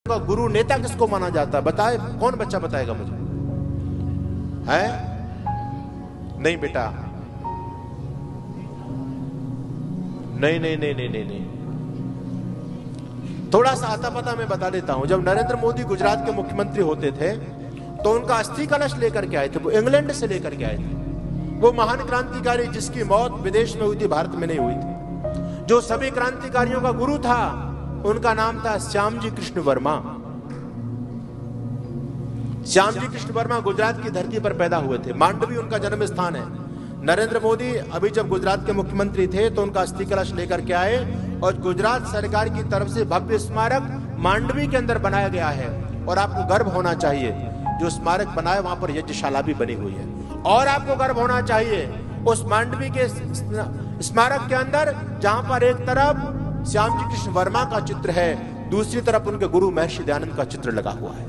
का गुरु नेता किसको माना जाता है? बताए, कौन बच्चा बताएगा मुझे? है? नहीं बेटा, नहीं नहीं नहीं नहीं नहीं नहीं। थोड़ा सा आता पता मैं बता देता हूं। जब नरेंद्र मोदी गुजरात के मुख्यमंत्री होते थे तो उनका अस्थि कलश लेकर के आए थे, वो इंग्लैंड से लेकर के आए थे। वो महान क्रांतिकारी जिसकी मौत विदेश में हुई थी, भारत में नहीं हुई थी, जो सभी क्रांतिकारियों का गुरु था, उनका नाम था श्यामजी कृष्ण वर्मा। श्यामजी कृष्ण वर्मा गुजरात की धरती पर पैदा हुए थे। मांडवी उनका जन्म स्थान है। नरेंद्र मोदी अभी जब गुजरात के मुख्यमंत्री थे तो उनका अस्थि कलश लेकर के आए और गुजरात सरकार की तरफ से भव्य स्मारक मांडवी के अंदर बनाया गया है। और आपको गर्व होना चाहिए, जो स्मारक बनाया वहां पर यज्ञशाला भी बनी हुई है। और आपको गर्व होना चाहिए उस मांडवी के स्मारक के अंदर, जहां पर एक तरफ श्यामजी कृष्ण वर्मा का चित्र है, दूसरी तरफ उनके गुरु महर्षि दयानंद का चित्र लगा हुआ है।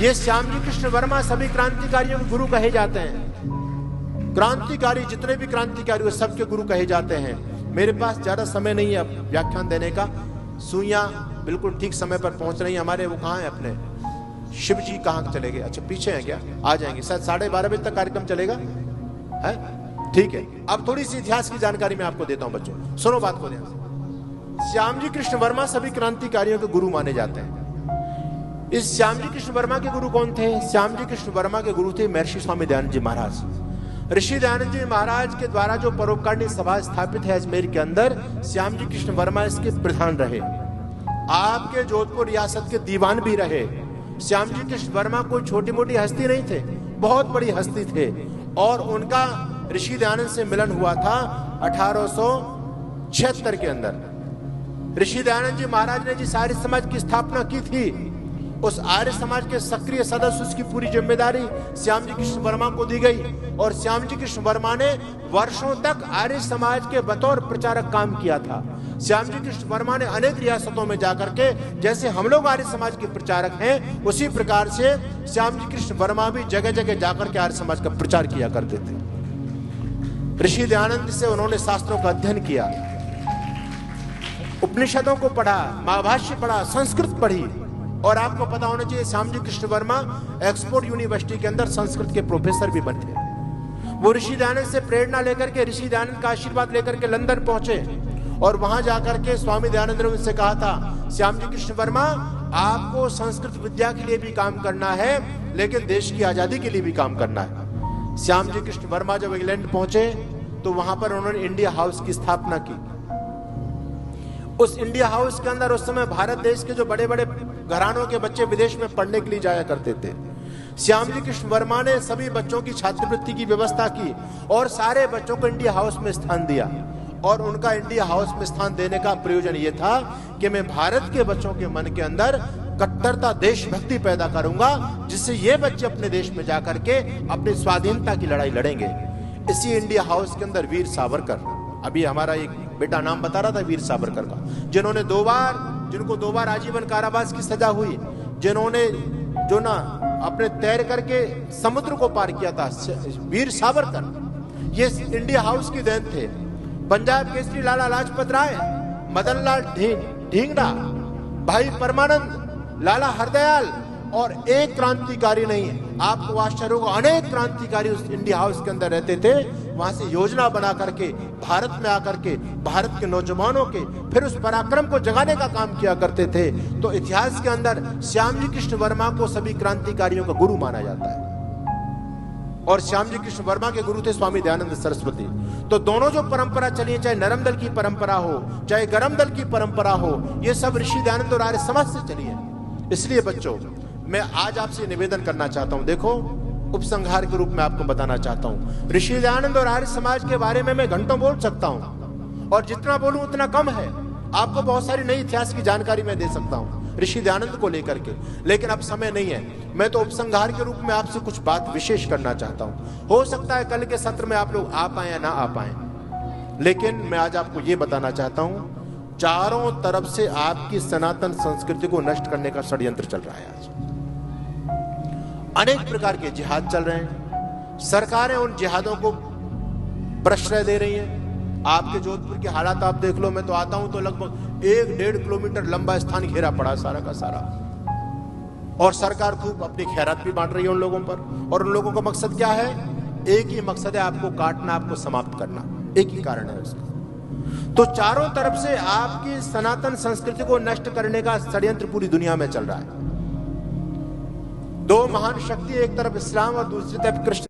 ये श्यामजी कृष्ण वर्मा सभी क्रांतिकारियों के गुरु कहे जाते हैं। क्रांतिकारी जितने भी क्रांतिकारी वो सबके गुरु कहे जाते हैं। मेरे पास ज्यादा समय नहीं है अब व्याख्यान देने का। सुइयां बिल्कुल ठीक समय पर पहुंच रही है हमारे। वो कहाँ है अपने शिव जी? कहाँ चले गए? अच्छा पीछे हैं क्या? आ जाएंगे शायद 12:30 बजे तक कार्यक्रम चलेगा, है? ठीक है। अब थोड़ी सी इतिहास की जानकारी मैं आपको देता हूं बच्चों, सुनो बात को ध्यान से। श्यामजी कृष्ण वर्मा सभी क्रांतिकारियों के गुरु माने जाते हैं। इस श्यामजी कृष्ण वर्मा के गुरु कौन थे? श्यामजी कृष्ण वर्मा के गुरु थे महर्षि स्वामी दयानंद जी महाराज। ऋषि दयानंद जी महाराज के द्वारा जो परोपकारिणी सभा स्थापित है अजमेर के अंदर, श्यामजी कृष्ण वर्मा इसके प्रधान रहे। आपके जोधपुर रियासत के दीवान भी रहे। श्यामजी कृष्ण वर्मा कोई छोटी मोटी हस्ती नहीं थे, बहुत बड़ी हस्ती थे। और उनका ऋषि दयानंद से मिलन हुआ था 1876 के अंदर। ऋषि दयानंद जी महाराज ने जिस आर्य समाज की स्थापना की थी, उस आर्य समाज के सक्रिय सदस्य, उसकी पूरी जिम्मेदारी श्यामजी कृष्ण वर्मा को दी गई। और श्यामजी कृष्ण वर्मा ने वर्षों तक आर्य समाज के बतौर प्रचारक काम किया था। श्यामजी कृष्ण वर्मा ने अनेक रियासतों में जाकर के, जैसे हम लोग आर्य समाज के प्रचारक हैं, उसी प्रकार से श्यामजी कृष्ण वर्मा भी जगह जगह जाकर के आर्य समाज का प्रचार किया करते थे। ऋषि दयानंद से उन्होंने शास्त्रों का अध्ययन किया, उपनिषदों को पढ़ा, महाभाष्य पढ़ा, संस्कृत पढ़ी। और आपको पता होना चाहिए श्यामजी कृष्ण वर्मा ऑक्सफोर्ड यूनिवर्सिटी के अंदर संस्कृत के प्रोफेसर भी बने थे। वो ऋषि दयानंद से प्रेरणा लेकर के, ऋषि दयानंद का आशीर्वाद लेकर के लंदन पहुंचे और वहां जाकर के स्वामी दयानंद ने उनसे कहा था, श्यामजी कृष्ण वर्मा आपको संस्कृत विद्या के लिए भी काम करना है, लेकिन देश की आजादी के लिए भी काम करना है। श्यामजी कृष्ण वर्मा जब इंग्लैंड पहुंचे तो वहां पर उन्होंने इंडिया हाउस की स्थापना की। उस इंडिया हाउस के अंदर उस समय भारत देश के जो बड़े बड़े घरानों के बच्चे विदेश में पढ़ने के लिए जाया करते थे, श्यामजी कृष्ण वर्मा ने सभी बच्चों की छात्रवृत्ति की व्यवस्था की और सारे बच्चों को इंडिया हाउस में स्थान दिया। और उनका इंडिया हाउस में स्थान देने का प्रयोजन यह था कि मैं भारत के बच्चों के मन के अंदर कट्टरता, देशभक्ति पैदा करूंगा, जिससे ये बच्चे अपने देश में जाकर के अपनी स्वाधीनता की लड़ाई लड़ेंगे। इसी इंडिया हाउस के अंदर वीर सावरकर, अभी हमारा एक बेटा नाम बता रहा था वीर सावरकर का, जिनको दो बार आजीवन कारावास की सजा हुई, जिन्होंने जो ना अपने तैर करके समुद्र को पार किया था, वीर सावरकर ये इंडिया हाउस की देन थे। पंजाब केसरी लाला लाजपत राय, मदन लाल ढींगरा, भाई परमानंद, लाला हरदयाल, और एक क्रांतिकारी नहीं है, आपको आश्चर्य होगा, अनेक क्रांतिकारी उस इंडिया हाउस के अंदर रहते थे। वहां से योजना बना करके भारत में आकर के भारत के नौजवानों के फिर उस पराक्रम को जगाने का काम किया करते थे। तो इतिहास के अंदर श्यामजी कृष्ण वर्मा को सभी क्रांतिकारियों का गुरु माना जाता है। और श्यामजी कृष्ण वर्मा के गुरु थे स्वामी दयानंद सरस्वती। तो दोनों जो परंपरा चली है, चाहे नरम दल की परंपरा हो चाहे गरम दल की परंपरा हो, ये सब ऋषि दयानंद और आर्य समाज से चली है। इसलिए बच्चों, मैं आज आपसे निवेदन करना चाहता हूं, देखो उपसंहार के रूप में आपको बताना चाहता हूं, ऋषि दयानंद और आर्य समाज के बारे में मैं घंटों बोल सकता हूं और जितना बोलूं उतना कम है। आपको बहुत सारी नई इतिहास की जानकारी मैं दे सकता हूं ऋषि दयानंद को लेकर के, लेकिन अब समय नहीं है। मैं तो उपसंहार के रूप में आपसे कुछ बात विशेष करना चाहता हूं। हो सकता है कल के सत्र में आप लोग आ पाए या ना आ पाए, लेकिन मैं आज आपको यह बताना चाहता हूं, चारों तरफ से आपकी सनातन संस्कृति को नष्ट करने का षड्यंत्र चल रहा है। आज अनेक प्रकार के जिहाद चल रहे हैं, सरकारें उन जिहादों को प्रश्रय दे रही हैं। आपके जोधपुर के हालात आप देख लो, मैं तो आता हूं तो लगभग 1-1.5 किलोमीटर लंबा स्थान घेरा पड़ा सारा का सारा, और सरकार खूब अपनी खैरात भी बांट रही है उन लोगों पर। और उन लोगों का मकसद क्या है? एक ही मकसद है, आपको काटना, आपको समाप्त करना, एक ही कारण है उसका। तो चारों तरफ से आपकी सनातन संस्कृति को नष्ट करने का षड्यंत्र पूरी दुनिया में चल रहा है। दो महान शक्ति, एक तरफ इस्लाम और दूसरी तरफ कृष्ण